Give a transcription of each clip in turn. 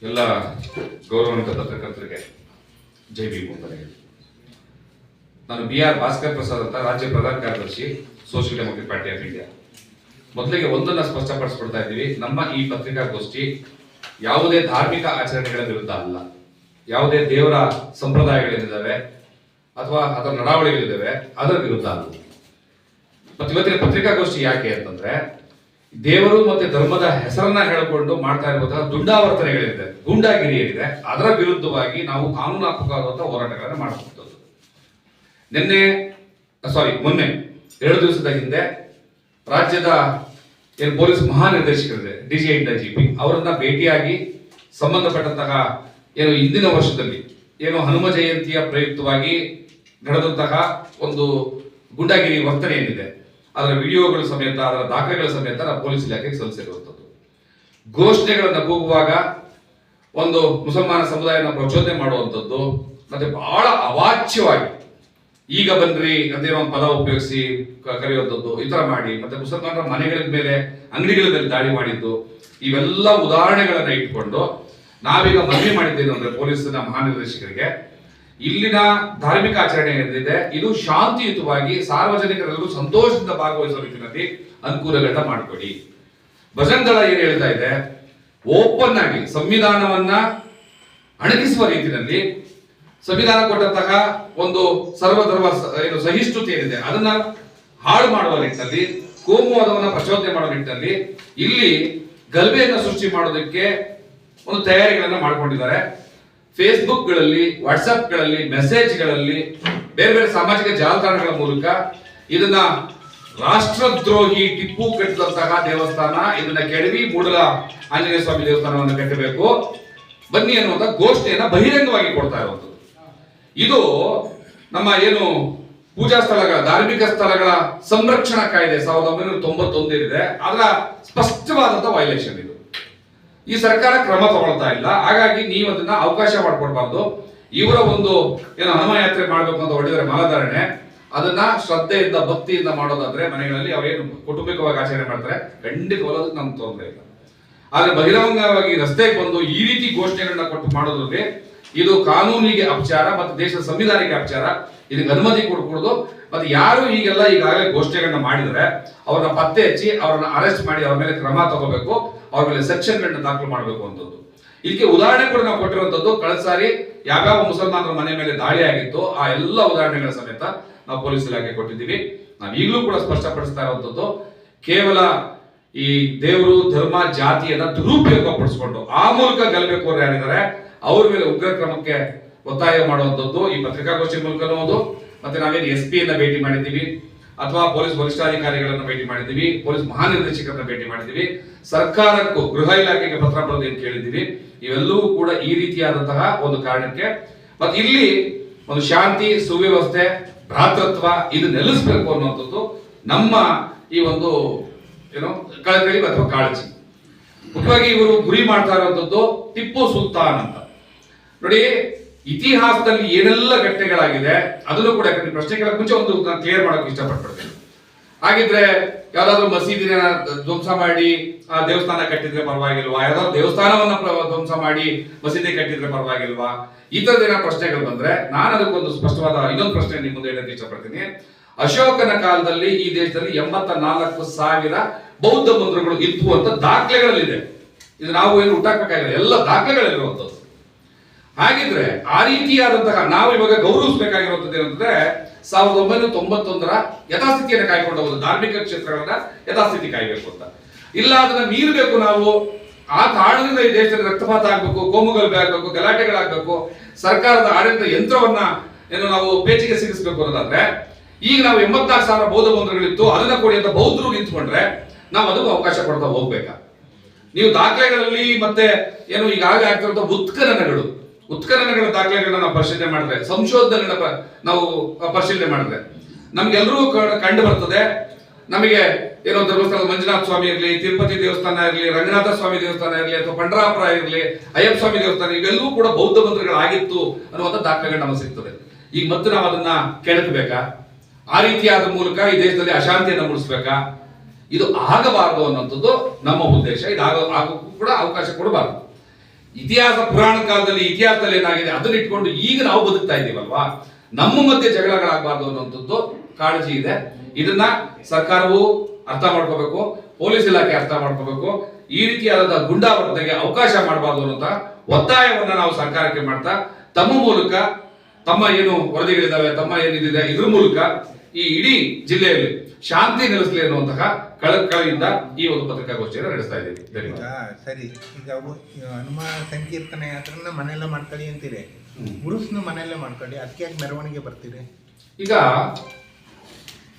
ಎಲ್ಲ ಗೌರವಾನ್ವಿತ ಪತ್ರಕರ್ತರಿಗೆ ಜೈ ಭೀಮ್ ವಂದನೆಗಳು. ನಾನು BR ಭಾಸ್ಕರ್ ಪ್ರಸಾದ್ ಅಂತ, ರಾಜ್ಯ ಪ್ರಧಾನ ಕಾರ್ಯದರ್ಶಿ, social democratic party of India. ಮೊದಲಿಗೆ ಒಂದನ್ನು ಸ್ಪಷ್ಟಪಡಿಸ್ಕೊಡ್ತಾ ಇದ್ದೀವಿ, ನಮ್ಮ ಈ ಪತ್ರಿಕಾಗೋಷ್ಠಿ ಯಾವುದೇ ಧಾರ್ಮಿಕ ಆಚರಣೆಗಳ ವಿರುದ್ಧ ಅಲ್ಲ, ಯಾವುದೇ ದೇವರ ಸಂಪ್ರದಾಯಗಳೇನಿದ್ದಾವೆ ಅಥವಾ ಅದರ ನಡಾವಳಿಗಳಿದ್ದಾವೆ ಅದರ ವಿರುದ್ಧ ಅಲ್ಲ. ಮತ್ತೆ ಇವತ್ತಿನ ಪತ್ರಿಕಾಗೋಷ್ಠಿ ಯಾಕೆ ಅಂತಂದ್ರೆ, ದೇವರು ಮತ್ತೆ ಧರ್ಮದ ಹೆಸರನ್ನ ಹೇಳಿಕೊಂಡು ಮಾಡ್ತಾ ಇರುವಂತಹ ದುಂಡಾವರ್ತನೆಗಳಿದೆ, ಗೂಂಡಾಗಿರಿ ಏನಿದೆ, ಅದರ ವಿರುದ್ಧವಾಗಿ ನಾವು ಕಾನೂನಾತ್ಮಕವಾದಂತಹ ಹೋರಾಟಗಳನ್ನು ಮಾಡಬಹುದು. ಮೊನ್ನೆ 2 ದಿವಸದ ಹಿಂದೆ ರಾಜ್ಯದ ಏನು ಪೊಲೀಸ್ ಮಹಾನಿರ್ದೇಶಕರಿದೆ, DGI DGP ಅವರನ್ನ ಭೇಟಿಯಾಗಿ ಸಂಬಂಧಪಟ್ಟಂತಹ ಏನು ಇಂದಿನ ವರ್ಷದಲ್ಲಿ ಏನು ಹನುಮ ಜಯಂತಿಯ ಪ್ರಯುಕ್ತವಾಗಿ ನಡೆದಂತಹ ಒಂದು ಗೂಂಡಾಗಿರಿ ವರ್ತನೆ ಏನಿದೆ ಅದರ ವಿಡಿಯೋಗಳು ಸಮೇತ, ಅದರ ದಾಖಲೆಗಳ ಸಮೇತ ಪೊಲೀಸ್ ಇಲಾಖೆಗೆ ಸಲ್ಲಿಸಿರುವಂಥದ್ದು. ಘೋಷಣೆಗಳನ್ನು ಕೂಗುವಾಗ ಒಂದು ಮುಸಲ್ಮಾನ ಸಮುದಾಯನ ಪ್ರಚೋದನೆ ಮಾಡುವಂಥದ್ದು, ಮತ್ತೆ ಬಹಳ ಅವಾಚ್ಯವಾಗಿ ಈಗ ಬನ್ರಿ ಅಂತೇನೋ ಒಂದು ಪದ ಉಪಯೋಗಿಸಿ ಕರೆಯುವಂಥದ್ದು, ಈ ತರ ಮಾಡಿ, ಮತ್ತೆ ಮುಸಲ್ಮಾನರ ಮನೆಗಳ ಮೇಲೆ, ಅಂಗಡಿಗಳ ಮೇಲೆ ದಾಳಿ ಮಾಡಿದ್ದು, ಇವೆಲ್ಲ ಉದಾಹರಣೆಗಳನ್ನ ಇಟ್ಕೊಂಡು ನಾವೀಗ ಮನವಿ ಮಾಡಿದ್ದೇನೆ ಅಂದ್ರೆ ಪೊಲೀಸ್ನ ಮಹಾನಿರ್ದೇಶಕರಿಗೆ, ಇಲ್ಲಿನ ಧಾರ್ಮಿಕ ಆಚರಣೆ ಏನಿದೆ ಇದು ಶಾಂತಿಯುತವಾಗಿ ಸಾರ್ವಜನಿಕರೆಲ್ಲರೂ ಸಂತೋಷದಿಂದ ಭಾಗವಹಿಸುವ ರೀತಿಯಲ್ಲಿ ಅನುಕೂಲಗಳನ್ನ ಮಾಡಿಕೊಡಿ. ಭಜನ್ ದಳ ಏನ್ ಹೇಳ್ತಾ ಇದೆ, ಓಪನ್ ಆಗಿ ಸಂವಿಧಾನವನ್ನ ಅಣಗಿಸುವ ರೀತಿಯಲ್ಲಿ ಸಂವಿಧಾನ ಕೊಟ್ಟಂತಹ ಒಂದು ಸರ್ವಧರ್ಮ ಏನು ಸಹಿಷ್ಣುತೆ ಏನಿದೆ ಅದನ್ನ ಹಾಳು ಮಾಡುವ ನಿಟ್ಟಿನಲ್ಲಿ, ಕೋಮುವಾದವನ್ನ ಪ್ರಚೋದನೆ ಮಾಡುವ ನಿಟ್ಟಿನಲ್ಲಿ ಇಲ್ಲಿ ಗಲಭೆಯನ್ನು ಸೃಷ್ಟಿ ಮಾಡೋದಕ್ಕೆ ಒಂದು ತಯಾರಿಗಳನ್ನ ಮಾಡಿಕೊಂಡಿದ್ದಾರೆ. ಫೇಸ್ಬುಕ್ ಗಳಲ್ಲಿ, ವಾಟ್ಸ್ಆಪ್ ಗಳಲ್ಲಿ, ಮೆಸೇಜ್ಗಳಲ್ಲಿ, ಬೇರೆ ಬೇರೆ ಸಾಮಾಜಿಕ ಜಾಲತಾಣಗಳ ಮೂಲಕ ಇದನ್ನ ರಾಷ್ಟ್ರದ್ರೋಹಿ ಟಿಪ್ಪು ಕಟ್ಟಿದಂತಹ ದೇವಸ್ಥಾನ, ಇದನ್ನ ಕೆಡವಿ ಮೂಡಲ ಆಂಜನೇಯ ಸ್ವಾಮಿ ದೇವಸ್ಥಾನವನ್ನು ಕಟ್ಟಬೇಕು ಬನ್ನಿ ಅನ್ನುವಂತ ಘೋಷಣೆಯನ್ನ ಬಹಿರಂಗವಾಗಿ ಕೊಡ್ತಾ ಇರುವಂಥದ್ದು. ಇದು ನಮ್ಮ ಏನು ಪೂಜಾ ಸ್ಥಳಗಳ, ಧಾರ್ಮಿಕ ಸ್ಥಳಗಳ ಸಂರಕ್ಷಣಾ ಕಾಯ್ದೆ 1991 ಇದೆ, ಅದರ ಸ್ಪಷ್ಟವಾದಂತಹ ವೈಲೇಷನ್ ಇದು. ಈ ಸರ್ಕಾರ ಕ್ರಮ ತಗೊಳ್ತಾ ಇಲ್ಲ, ಹಾಗಾಗಿ ನೀವು ಅದನ್ನ ಅವಕಾಶ ಮಾಡಿಕೊಡ್ಬಾರ್ದು. ಇವರ ಒಂದು ಏನು ಹನುಮ ಯಾತ್ರೆ ಮಾಡ್ಬೇಕು ಅಂತ ಹೊಡೆದರೆ ಮಾಲಧಾರಣೆ, ಅದನ್ನ ಶ್ರದ್ಧೆಯಿಂದ ಭಕ್ತಿಯಿಂದ ಮಾಡೋದಾದ್ರೆ ಮನೆಗಳಲ್ಲಿ ಅವೇನು ಕುಟುಂಬಿಕವಾಗಿ ಆಚರಣೆ ಮಾಡ್ತಾರೆ, ಖಂಡಿತವಾದ ನಮ್ಗೆ ತೊಂದರೆ ಇಲ್ಲ. ಆದ್ರೆ ಬಹಿರಂಗವಾಗಿ ರಸ್ತೆಗೆ ಬಂದು ಈ ರೀತಿ ಘೋಷಣೆಗಳನ್ನ ಕೊಟ್ಟು ಮಾಡೋದ್ರಲ್ಲಿ ಇದು ಕಾನೂನಿಗೆ ಅಪಚಾರ ಮತ್ತು ದೇಶದ ಸಂವಿಧಾನಕ್ಕೆ ಅಪಚಾರ. ಇದಕ್ಕೆ ಅನುಮತಿ ಕೊಡಕೂಡದು. ಮತ್ತೆ ಯಾರು ಹೀಗೆಲ್ಲ ಈಗಾಗಲೇ ಘೋಷಣೆಗಳನ್ನ ಮಾಡಿದರೆ ಅವ್ರನ್ನ ಪತ್ತೆ ಹಚ್ಚಿ ಅವ್ರನ್ನ ಅರೆಸ್ಟ್ ಮಾಡಿ ಅವ್ರ ಮೇಲೆ ಕ್ರಮ ತಗೋಬೇಕು, ಅವ್ರ ಮೇಲೆ ಸೆಕ್ಷನ್ಗಳನ್ನ ದಾಖಲು ಮಾಡಬೇಕು ಅಂತದ್ದು. ಇದಕ್ಕೆ ಉದಾಹರಣೆ ಕೂಡ ನಾವು ಕೊಟ್ಟಿರುವಂತದ್ದು, ಕಳೆದ ಸಾರಿ ಯಾವ್ಯಾವ ಮುಸಲ್ಮಾನರ ಮನೆ ಮೇಲೆ ದಾಳಿ ಆಗಿತ್ತು ಆ ಎಲ್ಲ ಉದಾಹರಣೆಗಳ ಸಮೇತ ನಾವು ಪೊಲೀಸ್ ಇಲಾಖೆ ಕೊಟ್ಟಿದ್ದೀವಿ. ನಾವು ಈಗಲೂ ಕೂಡ ಸ್ಪಷ್ಟಪಡಿಸ್ತಾ ಇರುವಂತದ್ದು, ಕೇವಲ ಈ ದೇವರು, ಧರ್ಮ, ಜಾತಿಯನ್ನ ದುರುಪಯೋಗ ಪಡಿಸ್ಕೊಂಡು ಆ ಮೂಲಕ ಗಲಭೆಕೋರರು ಯಾರಿದ್ದಾರೆ ಅವ್ರ ಮೇಲೆ ಉಗ್ರ ಕ್ರಮಕ್ಕೆ ಒತ್ತಾಯ ಮಾಡುವಂಥದ್ದು ಈ ಪತ್ರಿಕಾಗೋಷ್ಠಿ ಮೂಲಕನೂ ಹೌದು. ಮತ್ತೆ ನಾವೇನು SP ಯನ್ನ ಭೇಟಿ ಮಾಡಿದ್ದೀವಿ, ಅಥವಾ ಪೊಲೀಸ್ ವರಿಷ್ಠಾಧಿಕಾರಿಗಳನ್ನ ಭೇಟಿ ಮಾಡಿದ್ದೀವಿ, ಪೊಲೀಸ್ ಮಹಾನಿರ್ದೇಶಕರನ್ನ ಭೇಟಿ ಮಾಡಿದ್ದೀವಿ, ಸರ್ಕಾರಕ್ಕೂ ಗೃಹ ಇಲಾಖೆಗೆ ಪತ್ರ ಬರೆದು ಏನು ಕೇಳಿದ್ದೀವಿ. ಇವೆಲ್ಲವೂ ಕೂಡ ಈ ರೀತಿಯಾದಂತಹ ಒಂದು ಕಾರಣಕ್ಕೆ, ಮತ್ತೆ ಇಲ್ಲಿ ಒಂದು ಶಾಂತಿ, ಸುವ್ಯವಸ್ಥೆ, ಭ್ರಾತೃತ್ವ ಇದು ನೆಲೆಸಬೇಕು ಅನ್ನುವಂಥದ್ದು ನಮ್ಮ ಈ ಒಂದು ಏನು ಕಳಕಳಿ ಅಥವಾ ಕಾಳಜಿ. ಮುಖ್ಯವಾಗಿ ಇವರು ಗುರಿ ಮಾಡ್ತಾ ಇರುವಂತದ್ದು ಟಿಪ್ಪು ಸುಲ್ತಾನ್ ಅಂತ. ನೋಡಿ, ಇತಿಹಾಸದಲ್ಲಿ ಏನೆಲ್ಲ ಘಟನೆಗಳಾಗಿದೆ ಅದನ್ನು ಕೂಡ ಪ್ರಶ್ನೆಗಳ ಮುಂಚೆ ಒಂದು ಕ್ಲಿಯರ್ ಮಾಡೋಕೆ ಇಷ್ಟಪಡ್ತೀನಿ. ಹಾಗಿದ್ರೆ ಯಾವ್ದಾದ್ರು ಮಸೀದಿನ ಧ್ವಂಸ ಮಾಡಿ ಆ ದೇವಸ್ಥಾನ ಕಟ್ಟಿದ್ರೆ ಪರವಾಗಿಲ್ವಾ, ಯಾವ್ದಾದ್ರು ದೇವಸ್ಥಾನವನ್ನ ಧ್ವಂಸ ಮಾಡಿ ಮಸೀದಿ ಕಟ್ಟಿದ್ರೆ ಪರವಾಗಿಲ್ವಾ, ಈ ತರದೇನ ಪ್ರಶ್ನೆಗಳು ಬಂದ್ರೆ ನಾನು ಅದಕ್ಕೊಂದು ಸ್ಪಷ್ಟವಾದ ಇನ್ನೊಂದು ಪ್ರಶ್ನೆ ನಿಮ್ಮ ಮುಂದೆ ಹೇಳಕ್ಕೆ ಇಷ್ಟಪಡ್ತೀನಿ. ಅಶೋಕನ ಕಾಲದಲ್ಲಿ ಈ ದೇಶದಲ್ಲಿ 84,000 ಬೌದ್ಧ ಮಂದಿರಗಳು ಇತ್ತು ಅಂತ ದಾಖಲೆಗಳಲ್ಲಿದೆ. ಇದು ನಾವು ಏನು ಹುಟ್ಟಾಕಬೇಕಾಗಿಲ್ಲ, ಎಲ್ಲ ದಾಖಲೆಗಳಿರುವಂತದ್ದು. ಹಾಗಿದ್ರೆ ಆ ರೀತಿಯಾದಂತಹ ನಾವು ಇವಾಗ ಗೌರವಿಸಬೇಕಾಗಿರುವಂತದ್ದು ಏನಂದ್ರೆ 1991ರ ಯಥಾಸ್ಥಿತಿಯನ್ನು ಕಾಯ್ಕೊಂಡು ಹೋಗೋದು, ಧಾರ್ಮಿಕ ಕ್ಷೇತ್ರಗಳನ್ನ ಯಥಾಸ್ಥಿತಿ ಕಾಯ್ಬೇಕು ಅಂತ. ಇಲ್ಲ ಅದನ್ನ ಮೀರಬೇಕು ನಾವು, ಆ ಕಾರಣದಿಂದ ಈ ದೇಶದಲ್ಲಿ ರಕ್ತಪಾತ ಆಗ್ಬೇಕು, ಕೋಮುಗಲಭೆ ಆಗ್ಬೇಕು, ಗಲಾಟೆಗಳಾಗಬೇಕು, ಸರ್ಕಾರದ ಆಡಳಿತ ಯಂತ್ರವನ್ನ ಏನು ನಾವು ಪೇಚಿಗೆ ಸಿಗಿಸ್ಬೇಕು ಅನ್ನೋದಾದ್ರೆ, ಈಗ ನಾವು 84,000 ಬೌದ್ಧ ಮಂದಿರಗಳಿತ್ತು ಅದನ್ನ ಕೊಡಿ ಅಂತ ಬೌದ್ಧರು ನಿಂತ್ಕೊಂಡ್ರೆ ನಾವು ಅದಕ್ಕೂ ಅವಕಾಶ ಕೊಡ್ತಾ ಹೋಗ್ಬೇಕಾ? ನೀವು ದಾಖಲೆಗಳಲ್ಲಿ ಮತ್ತೆ ಏನು ಈಗಾಗಲೇ ಆಗ್ತಿರುವಂತಹ ಉತ್ಖನನಗಳ ದಾಖಲೆಗಳನ್ನ ನಾವು ಪರಿಶೀಲನೆ ಮಾಡಿದ್ರೆ, ಸಂಶೋಧನೆಗಳನ್ನ ನಾವು ಪರಿಶೀಲನೆ ಮಾಡಿದ್ರೆ ನಮ್ಗೆಲ್ಲರೂ ಕಂಡು ಬರ್ತದೆ. ನಮಗೆ ಏನೋ ಧರ್ಮಸ್ಥಳದ ಮಂಜುನಾಥ ಸ್ವಾಮಿ ಇರಲಿ, ತಿರುಪತಿ ದೇವಸ್ಥಾನ ಇರಲಿ, ರಂಗನಾಥ ಸ್ವಾಮಿ ದೇವಸ್ಥಾನ ಇರಲಿ, ಅಥವಾ ಪಂಡರಾಪುರ ಇರಲಿ, ಅಯ್ಯಪ್ಪ ಸ್ವಾಮಿ ದೇವಸ್ಥಾನ, ಇವೆಲ್ಲವೂ ಕೂಡ ಬೌದ್ಧ ಮಂದಿರಗಳಾಗಿತ್ತು ಅನ್ನುವಂಥ ದಾಖಲೆಗಳು ನಮಗೆ ಸಿಗ್ತದೆ. ಈಗ ಮತ್ತೆ ನಾವು ಅದನ್ನ ಕೆಣಕಬೇಕಾ? ಆ ರೀತಿಯಾದ ಮೂಲಕ ಈ ದೇಶದಲ್ಲಿ ಅಶಾಂತಿಯನ್ನು ಮೂಡಿಸ್ಬೇಕಾ? ಇದು ಆಗಬಾರದು ಅನ್ನೋಂಥದ್ದು ನಮ್ಮ ಉದ್ದೇಶ. ಇದು ಆಗಕ್ಕೂ ಕೂಡ ಅವಕಾಶ ಕೊಡಬಾರದು. ಇತಿಹಾಸ ಪುರಾಣ ಕಾಲದಲ್ಲಿ ಇತಿಹಾಸದಲ್ಲಿ ಏನಾಗಿದೆ ಅದನ್ನ ಇಟ್ಕೊಂಡು ಈಗ ನಾವು ಬದುಕ್ತಾ ಇದ್ದೀವಲ್ವಾ, ನಮ್ಮ ಮಧ್ಯೆ ಜಗಳಗಳಾಗಬಾರ್ದು ಅನ್ನುವಂಥದ್ದು ಕಾಳಜಿ ಇದೆ. ಇದನ್ನ ಸರ್ಕಾರವು ಅರ್ಥ ಮಾಡ್ಕೋಬೇಕು, ಪೊಲೀಸ್ ಇಲಾಖೆ ಅರ್ಥ ಮಾಡ್ಕೋಬೇಕು. ಈ ರೀತಿಯಾದ ಗುಂಡಾವರ್ತನೆಗೆ ಅವಕಾಶ ಮಾಡಬಾರ್ದು ಅನ್ನುವಂತ ಒತ್ತಾಯವನ್ನ ನಾವು ಸರ್ಕಾರಕ್ಕೆ ಮಾಡ್ತಾ, ತಮ್ಮ ಮೂಲಕ ತಮ್ಮ ಏನು ವರದಿಗಳಿದ್ದಾವೆ, ತಮ್ಮ ಏನಿದೆ ಇದ್ರ ಮೂಲಕ ಈ ಇಡೀ ಜಿಲ್ಲೆಯಲ್ಲಿ ಶಾಂತಿ ನೆಲೆಸಲಿ ಅನ್ನುವಂತಹ ಕಳಕಳಿಯಿಂದ ಈ ಒಂದು ಪತ್ರಿಕಾಗೋಷ್ಠಿಯನ್ನು ನಡೆಸ್ತಾ ಇದ್ದೀವಿ. ಧನ್ಯವಾದ. ಸರಿ, ಈಗ ಹನುಮಾನ ಸಂಕೀರ್ತನೆ ಅದನ್ನ ಮನೆಯಲ್ಲ ಮಾಡ್ಕೊಳ್ಳಿ ಅಂತೀರಿ, ಉರುಸ್ನ ಮನೆಯಲ್ಲೇ ಮಾಡ್ಕೊಳ್ಳಿ, ಅದಕ್ಕೆ ಯಾಕೆ ಮೆರವಣಿಗೆ ಬರ್ತೀರಿ? ಈಗ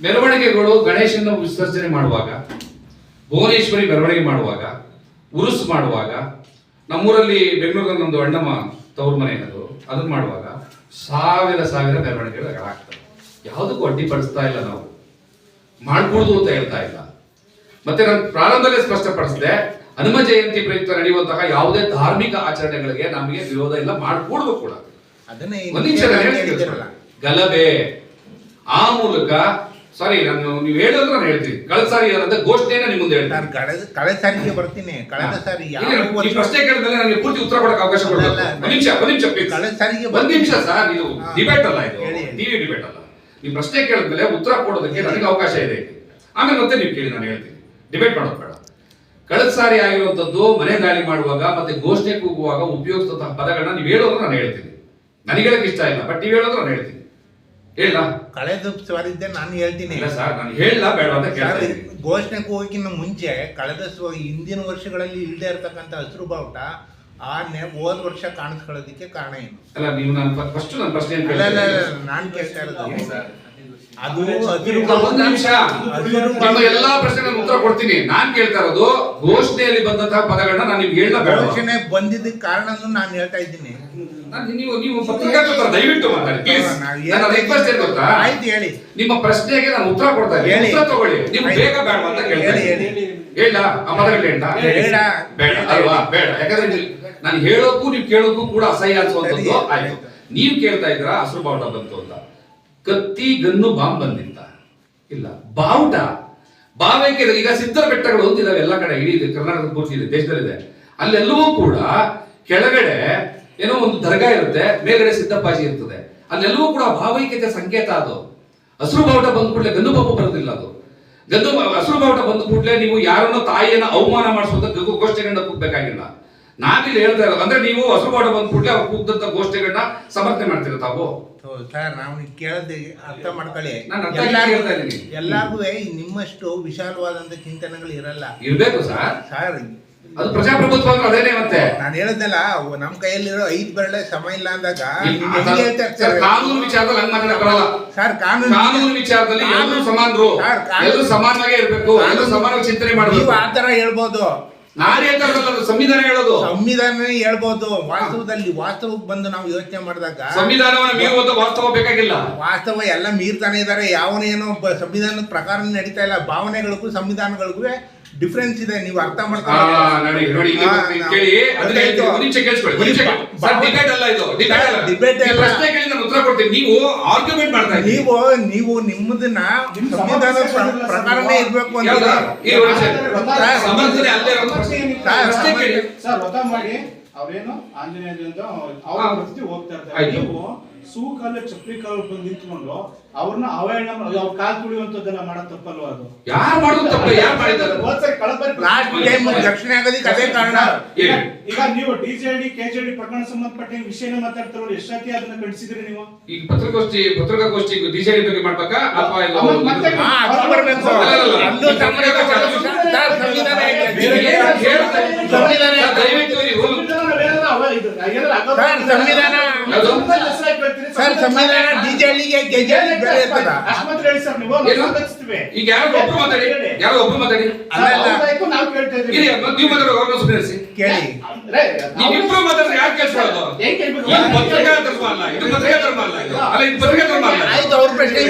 ಮೆರವಣಿಗೆಗಳು ಗಣೇಶನ ವಿಸರ್ಜನೆ ಮಾಡುವಾಗ, ಭುವನೇಶ್ವರಿ ಮೆರವಣಿಗೆ ಮಾಡುವಾಗ, ಉರುಸು ಮಾಡುವಾಗ, ನಮ್ಮೂರಲ್ಲಿ ಬೆಂಗಳೂರಲ್ಲಿ ಒಂದು ಅಣ್ಣಮ್ಮ ತವ್ರ ಮನೆ ಅದು, ಅದನ್ನ ಮಾಡುವಾಗ ಸಾವಿರ ಮೆರವಣಿಗೆಗಳಾಗ್ತವೆ. ಯಾವುದಕ್ಕೂ ಅಡ್ಡಿಪಡಿಸ್ತಾ ಇಲ್ಲ, ನಾವು ಮಾಡ್ಕೊಡುದು ಅಂತ ಹೇಳ್ತಾ ಇಲ್ಲ. ಮತ್ತೆ ನಾನು ಪ್ರಾರಂಭದಲ್ಲೇ ಸ್ಪಷ್ಟಪಡಿಸಿದೆ, ಹನುಮ ಜಯಂತಿ ಪ್ರಯುಕ್ತ ನಡೆಯುವಂತಹ ಯಾವುದೇ ಧಾರ್ಮಿಕ ಆಚರಣೆಗಳಿಗೆ ನಮಗೆ ವಿರೋಧ ಇಲ್ಲ, ಮಾಡ್ಕೊಡ್ಬೇಕು ಕೂಡ. ಗಲಭೆ ಆ ಮೂಲಕ ಸಾರಿ ನೀವು ಹೇಳೋದು ನಾನು ಹೇಳ್ತೀನಿ. ಕಳೆದ ಸಾರಿ ಏನಂತ ಘೋಷಣೆಯನ್ನ ನಿಮ್ಮ ಮುಂದೆ ಹೇಳ್ತೀನಿ. ಕಳೆದ ಸಾರಿಗೆ ಬರ್ತೀನಿ. ಕಳೆದ ಸಾರಿ ಈ ಪ್ರಶ್ನೆ ಕೇಳಿದ್ಮೇಲೆ ನನಗೆ ಪೂರ್ತಿ ಉತ್ತರ ಕೊಡಕ್ಕೆ ಅವಕಾಶ ಕೊಡಲ್ಲ. ಒಂದ್ ನಿಮಿಷ ಸರ್, ಇದು ಡಿಬೇಟ್ ಅಲ್ಲ, ಇದು ಟಿವಿ ಡಿಬೇಟ್ ಅಲ್ಲ. ಈ ಪ್ರಶ್ನೆ ಕೇಳಿದ್ಮೇಲೆ ಉತ್ತರ ಕೊಡೋದಕ್ಕೆ ನನಗೆ ಅವಕಾಶ ಇದೆ. ಆಮೇಲೆ ಮತ್ತೆ ನೀವು ಕೇಳಿ, ನಾನು ಹೇಳ್ತೀನಿ. ಡಿಬೇಟ್ ಮಾಡೋದು ಬೇಡ. ಕಳೆದ ಸಾರಿ ಆಗಿರುವಂತದ್ದು ಮನೆ ದಾಳಿ ಮಾಡುವಾಗ ಮತ್ತೆ ಘೋಷಣೆ ಕೂಗುವಾಗ ಉಪಯೋಗಿಸಿದಂತಹ ಪದಗಳನ್ನ ನೀವು ಹೇಳೋದು ನಾನು ಹೇಳ್ತೀನಿ. ನನಗೆ ಹೇಳಕ್ ಇಷ್ಟ ಇಲ್ಲ, ಬಟ್ ನೀವು ಹೇಳೋದು ನಾನು ಹೇಳ್ತೀನಿ. ಹೇಳ ಕಳೆದ ಸಾರಿದ್ದೆ ನಾನು ಹೇಳ್ತೀನಿ. ಇಲ್ಲ ಸರ್, ನಾನು ಹೇಳ ಬೇಡ ಅಂತ ಕೇಳ್ತೀನಿ. ಘೋಷಣೆ ಕೂಗೋಕ್ಕಿಂತ ಮುಂಚೆ ಕಳೆದ ಹಿಂದಿನ ವರ್ಷಗಳಲ್ಲಿ ಇಲ್ಲದೆ ಇರತಕ್ಕಂತ ಹಸಿರು ಬಾವುಟ ಹೋದ ವರ್ಷ ಕಾಣಿಸ್ಕೊಳ್ಳೋದಕ್ಕೆ ಕಾರಣ ಏನು? ಅಲ್ಲ, ನೀವು ನಾನು ಫಸ್ಟ್ ನನ್ನ ಪ್ರಶ್ನೆ ನಾನು ಕೇಳ್ತಾ ಇರೋದು ಅದು ಒಂದು ನಿಮಿಷ, ನಿಮ್ಮ ಎಲ್ಲಾ ಪ್ರಶ್ನೆಗೆ ಉತ್ತರ ಕೊಡ್ತೀನಿ. ನಾನ್ ಕೇಳ್ತಾ ಇರೋದು ಘೋಷಣೆಯಲ್ಲಿ ಬಂದಂತಹ ಪದಗಳನ್ನ ನಾನು ನಿಮ್ಗೆ ಹೇಳಬೇಡ. ಘೋಷಣೆ ಬಂದಿದ್ದಕ್ಕೆ ಕಾರಣ ನಾನು ಹೇಳ್ತಾ ಇದ್ದೀನಿ. ನೀವು ಪತ್ರಿಕಾಗೋಷ್ಠಿ ದಯವಿಟ್ಟು ಮಾತಾಡಿ ಪ್ಲೀಸ್. ನನ್ನ ರಿಕ್ವೆಸ್ಟ್ ಏನು ಗೊತ್ತಾ? ಆಯ್ತು ಹೇಳಿ. ನಿಮ್ಮ ಪ್ರಶ್ನೆಗೆ ನಾನು ಉತ್ತರ ಕೊಡ್ತಾ ಇದ್ದೀನಿ, ಉತ್ತರ ತಗೊಳ್ಳಿ. ನೀವು ಬೇಗ ಬೇಡ ಅಂತ ಕೇಳ್ತಾ ಇದ್ದೀನಿ. ಹೇಳ ಆ ಪದಗಳು ಹೇಳ ಬೇಡ ಅಲ್ವಾ? ಬೇಡ, ಯಾಕಂದ್ರೆ ನಾನು ಹೇಳೋಕ್ಕೂ ನೀವು ಕೇಳೋಕ್ಕೂ ಕೂಡ ಅಸಹ್ಯ ಅನ್ಸುವಂಥದ್ದು. ಆಯ್ತು, ನೀವು ಕೇಳ್ತಾ ಇದ್ದೀರಾ ಹಸಿರು ಬಾವುಟ ಬಂತು ಅಂತ. ಕತ್ತಿ ಗನ್ನು ಬಾಂಬ್ ಬಂದಿತ್ತ? ಇಲ್ಲ. ಬಾವುಟ ಭಾವೈಕ್ಯ ಈಗ ಸಿದ್ಧರ ಬೆಟ್ಟಗಳು ಅಂತ ಇದಾವೆ ಎಲ್ಲ ಕಡೆ, ಇಡೀ ಕರ್ನಾಟಕದ ಪೂರ್ತಿ ಇದೆ, ದೇಶದಲ್ಲಿದೆ. ಅಲ್ಲೆಲ್ಲವೂ ಕೂಡ ಕೆಳಗಡೆ ಏನೋ ಒಂದು ದರ್ಗಾ ಇರುತ್ತೆ, ಮೇಲ್ಗಡೆ ಸಿದ್ದಪ್ಪಾಜಿ ಇರ್ತದೆ. ಅಲ್ಲೆಲ್ಲವೂ ಕೂಡ ಭಾವೈಕ್ಯತೆ ಸಂಕೇತ. ಅದು ಹಸಿರು ಬಾವುಟ ಬಂದ ಕೂಡಲೇ ಗನ್ನು ಬಾಂಬು ಬರೋದಿಲ್ಲ. ಅದು ಹಸಿರು ಬಾವುಟ ಬಂದ ಕೂಡಲೇ ನೀವು ಯಾರನ್ನೋ ತಾಯಿಯನ್ನ ಅವಮಾನ ಮಾಡಿಸುವಂತ ಘೋಷಣೆಗಳನ್ನ ಕೂಗ್ಬೇಕಾಗಿಲ್ಲ. ನಾವಿಲ್ಲಿ ಹೇಳ್ತಾ ಇರೋದು ಅಂದ್ರೆ ನೀವು ಹಸಿರು ಬಾವುಟ ಬಂದ ಕೂಡಲೇ ಅವ್ರು ಕೂಗ್ದಂತ ಘೋಷಣೆಗಳನ್ನ ಸಮರ್ಥನೆ ಮಾಡ್ತೀರ ತಾವು. ಸರ್, ನಾವು ಕೇಳದೆ ಅರ್ಥ ಮಾಡ್ಕೊಳ್ಳಿ. ಎಲ್ಲಾರ್ಗು ನಿಮ್ಮಷ್ಟು ವಿಶಾಲವಾದಂತ ಚಿಂತನೆಗಳು ಇರಲ್ಲ. ಇರ್ಬೇಕು ಸರ್. ಸರ್, ಅದು ಪ್ರಜಾಪ್ರಭುತ್ವ ಅಂದ್ರೆ ಅದೇನೇ. ಮತ್ತೆ ನಾನು ಹೇಳದ್ನಲ್ಲ, ನಮ್ ಕೈಯಲ್ಲಿರೋ 5 ಬೆರಳೆ ಸಮ ಇಲ್ಲ ಅಂದಾಗ ಕಾನೂನು ವಿಚಾರದಲ್ಲಿ ಹಂಗ್ ಮಾತಾಡಕ್ ಬರಲ್ಲ ಸರ್. ಕಾನೂನು ವಿಚಾರದಲ್ಲಿ ಎಲ್ಲರೂ ಸಮಾನರು, ಎಲ್ಲರೂ ಸಮಾನವಾಗೇ ಇರ್ಬೇಕು, ಎಲ್ಲರೂ ಸಮಾನವಾಗಿ ಚಿಂತನೆ ಮಾಡಬೇಕು. ನೀವು ಆತರ ಹೇಳ್ಬೋದು. ನಾನು ಹೇಳ್ತಾ ಇರೋದು ಸಂವಿಧಾನ ಹೇಳೋದು. ಸಂವಿಧಾನನೇ ಹೇಳ್ಬೋದು. ವಾಸ್ತವಕ್ಕೆ ಬಂದು ನಾವು ಯೋಚನೆ ಮಾಡಿದಾಗ ಸಂವಿಧಾನವನ್ನ ಮೀರುವಂತ ವಾಸ್ತವ ಬೇಕಾಗಿಲ್ಲ. ವಾಸ್ತವ ಎಲ್ಲ ಮೀರ್ತಾನೆ ಇದಾರೆ. ಯಾವನೇನೋ ಸಂವಿಧಾನದ ಪ್ರಕಾರ ನಡೀತಾ ಇಲ್ಲ. ಭಾವನೆಗಳಿಗೂ ಸಂವಿಧಾನಗಳಿಗೂ ಡಿಫರೆನ್ಸ್ ಇದೆ. ನೀವು ಅರ್ಥ ಮಾಡ್ಕೊಳ್ಳಿ. ಉತ್ತರ ಕೊಡ್ತೀನಿ. ನೀವು ಆರ್ಗ್ಯುಮೆಂಟ್ ಮಾಡ್ತಾ ಇದ್ದೀವಿ. ನೀವು ನಿಮ್ಮದನ್ನ ಸಂವಿಧಾನದ ಪ್ರಕಾರನೇ ಇರ್ಬೇಕು ಅಂತ ಅವ್ರೇನು ಆಂಜನೇಯ ಅವ್ರ ಹೋಗ್ತಾ ಇರ್ತಾರೆ. ನೀವು ಸೂಕಲ್ಲ ಚಪ್ಪಲಿ ಕಾಲು ಬಂದು ನಿಂತ್ಕೊಂಡು ಅವ್ರನ್ನ ಅವಹೇಳನ ಅವ್ರ ಕಾಲ್ ತುಳಿಯುವಂತದ್ದೆಲ್ಲ ಮಾಡೋ ತಪ್ಪಲ್ವಾ? ಅದು ಯಾರು ಮಾಡೋದು ತಪ್ಪು? ಯಾರು ಮಾಡಿದ್ದಾರೆ? ದಕ್ಷಿಣ ಆಗೋದಕ್ಕೆ ಅದೇ ಕಾರಣ. ಈಗ ನೀವು ಡಿಜೆಡಿ ಕೆಜೆಡಿ ಪ್ರಕರಣ ಸಂಬಂಧಪಟ್ಟ ವಿಷಯನ ಮಾತಾಡ್ತಾರಲ್ಲ, ಎಷ್ಟೊತ್ತಿ ಅದನ್ನ ಖಂಡಿಸಿದ್ರಿ ನೀವು? ಈಗ ಪತ್ರಿಕಾಗೋಷ್ಠಿ ಡಿಜೆಡಿ ಬಗ್ಗೆ ಮಾಡ್ಬೇಕಾ ಅಥವಾ ಸಂವಿಧಾನ ಡಿಜೆಡಿಗೆ ಆಸ್ಪತ್ರೆ ಹೇಳಿ ಸರ್. ನೀವು ಈಗ ಯಾರು ಒಬ್ರು ಮಾತಾಡಿ, ಯಾರು ಒಬ್ರು ಮಾತಾಡಿ. ನಾವು ಕೇಳ್ತಾ ಇದ್ದೀವಿ. ನೀವು ಮಾತಾಡೋ ಅವ್ರನ್ನ ಸುಧಾರಿಸಿ ಕೇಳಿ. ನೀವಿಬ್ರು ಮಾತಾಡಿದ್ರೆ ಯಾರು ಕೇಳಿಸ್ಕೊಳ್ಳೋದು? ಪತ್ರಿಕಾ ಧರ್ಮ ಅಲ್ಲ ಇದು, ಪತ್ರಿಕಾ ಧರ್ಮ ಅಲ್ಲ ಇದು. ಅಲ್ಲ, ಇದು ಪತ್ರಿಕಾ ಧರ್ಮ ಅಲ್ಲ. ಆಯ್ತು, ಅವ್ರ ಪ್ರಶ್ನೆ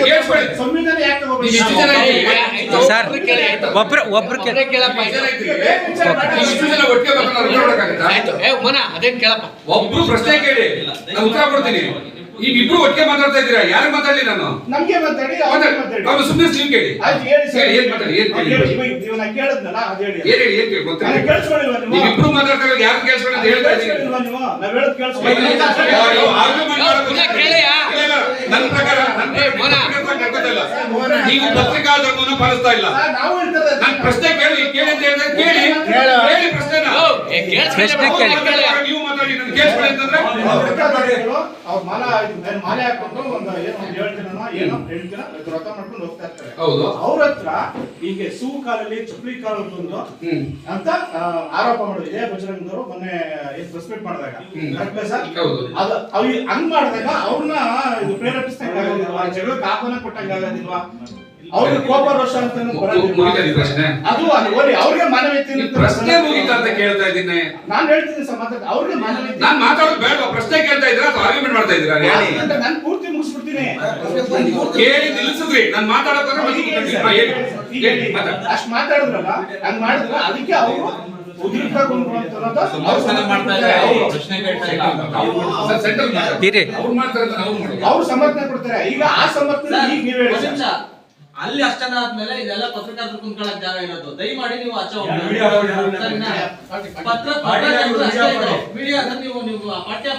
ಸಂವಿಧಾನ ಯಾಕೆ ಇಷ್ಟು ಜನ ಒಬ್ರು ಕೇಳಪ್ಪ. ಇಷ್ಟು ಜನ ಒಟ್ಟಿಗೆ ಮಾತಾಡೋಕ್ಕಾಗತ್ತಾ? ಅದೇನ್ ಕೇಳಪ್ಪ. ಒಬ್ರು ಪ್ರಶ್ನೆ ಕೇಳಿ, ನಾನು ಉತ್ತರ ಕೊಡ್ತೀನಿ. ಈಗ ಇಬ್ರು ಒಟ್ಟಿಗೆ ಮಾತಾಡ್ತಾ ಇದ್ದೀರಾ, ಯಾರು ಮಾತಾಡ್ಲಿ ನಾನು ನಮ್ಗೆ ಮಾತಾಡಿ, ಅವ್ರಿಗೆ ಮಾತಾಡಿ. ಅವ್ರು ಸುಮ್ಮನೆ ನೀವು ಕೇಳಿ. ಆಯ್ತು, ಹೇಳಿ ಸರ್. ಏನ್ ಮಾತಾಡಿ, ಏನ್ ಕೇಳಿ? ಇವಾಗ ನಾನು ಕೇಳಿದ್ನಲ್ಲ, ಅದು ಹೇಳಿ. ಏನ್ ಹೇಳಿ, ಏನ್ ಕೇಳಿ ಗೊತ್ತಿಲ್ಲ. ನನಗೆ ಕೇಳಿಸ್ಕೊಳ್ಳಿಲ್ವಾ ನೀವು? ನೀವು ಇಬ್ರು ಮಾತಾಡ್ತಾ ಇರೋದು ಯಾರು ಕೇಳಿಸ್ಕೊಳ್ಳಿ ಅಂತ ಹೇಳ್ತಾ ಇದ್ದೀನಿ. ಕೇಳಿಸ್ಕೊಳ್ಳಿಲ್ವಾ ನೀವು? ನಾವ್ ಹೇಳೋದು ಕೇಳಿಸ್ಕೊಳ್ಳಿ. ನನ್ನ ಪ್ರಕಾರ ನಡ್ಕೋತಿಲ್ಲ. ನೀವು ಪತ್ರಿಕಾ ಧರ್ಮವನ್ನು ಪಾಲಿಸ್ತಾ ಇಲ್ಲ. ಸರ್, ನಾವು ಹೇಳ್ತಾರೆ ನನ್ನ ಪ್ರಶ್ನೆ ಕೇಳಿ ಕೇಳಿ ಅಂತ ಹೇಳಿದ್ರೆ ಕೇಳಿ ಕೇಳಿ ಪ್ರಶ್ನೆನ ನೀವು ಮಾತಾಡಿ ನಾನು ಕೇಳಿಸ್ಕೊಳ್ಳಿ ಅಂತಂದ್ರೆ ಅವ್ರ ಮಾಲೆ ಹಾಕೊಂಡು ಒಂದು ಏನೋ ಒಂದು 7 ದಿನನೋ ಏನೋ 8 ದಿನ ವ್ರತ ಮಾಡ್ಕೊಂಡು ಹೋಗ್ತಾ ಇರ್ತಾರೆ. ಹೌದು. ಅವ್ರ ಹತ್ರ ಹೀಗೆ ಸೂ ಕಾಲಲ್ಲಿ ಚಪ್ಪಲಿ ಕಾಲಲ್ಲಿ ಬಂದು ಅಂತ ಆರೋಪ ಮಾಡೋದು ಇದೇ ಬಜರಂಗದವರು ಮೊನ್ನೆ ಪ್ರೆಸ್ ಮೀಟ್ ಮಾಡಿದಾಗ. ಕರೆಕ್ಟಾ ಸರ್? ಹೌದು. ಅದು ಅವ್ರಿಗೆ ಹಂಗ್ ಮಾಡಿದಾಗ ಅವ್ರನ್ನ ಇದು ಪ್ರೇರೇಪಿಸ್ತಂಗ ಆಗೋದಿಲ್ವಾ? ಜಗಳಕ್ಕೆ ಆಹ್ವಾನ ಕೊಟ್ಟಂಗ ಆಗೋದಿಲ್ವಾ? ಅವ್ರಿಗೆ ಕೋಪ ರೋಷ ಅಂತ ಮುಗಿತಾ ಈ ಪ್ರಶ್ನೆ? ಅದು ಓದಿ ಅವ್ರಿಗೆ ಮಾನವೀಯತೆ ಪ್ರಶ್ನೆ ಮುಗಿತಾ ಅಂತ ಕೇಳ್ತಾ ಇದ್ದೀನಿ. ನಾನು ಹೇಳ್ತೀನಿ ಸರ್, ಮಾತಾಡ ಅವ್ರಿಗೆ ಮಾನವೀಯತೆ. ನಾನು ಮಾತಾಡೋದು ಬೇಡ, ಪ್ರಶ್ನೆ ಕೇಳ್ತಾ ಇದ್ದೀರಾ ಅಥವಾ ಆರ್ಗ್ಯುಮೆಂಟ್ ಮಾಡ್ತಾ ಇದ್ದೀರಾ? ನಾನು ಪೂರ್ತಿ ಮುಗಿಸ್ಬಿಡ್ತೀನಿ. ಕೇಳಿ ನಿಲ್ಲಿಸಿದ್ರಿ, ನಾನು ಮಾತಾಡೋಕೆ ಅಷ್ಟ್ ಮಾತಾಡಿದ್ರಲ್ಲ, ಹಂಗ್ ಮಾಡಿದ್ರ ಅದಕ್ಕೆ ಅವರು ಉದ್ರಿಕ್ತಗೊಂಡು ಅವ್ರು ಸಮರ್ಥನೆ ಕೊಡ್ತಾರೆ. ಈಗ ಆ ಸಮರ್ಥನೆ ಈಗ ನೀವ್ ಹೇಳಿ. ಅಲ್ಲಿ ಅಷ್ಟನ ಆದ್ಮೇಲೆ ಇದೆಲ್ಲ ಪತ್ರಕರ್ತರು ಕುಂತ್ಕೊಳ್ಳಕ್ ಜಾಗ ಇರೋದು. ದಯಮಾಡಿ ನೀವು ಆಚೆ ಹೋಗಿ. ವಿಡಿಯೋ ಪತ್ರ ವಿಡಿಯೋ ನೀವು ಪಾಠ್ಯ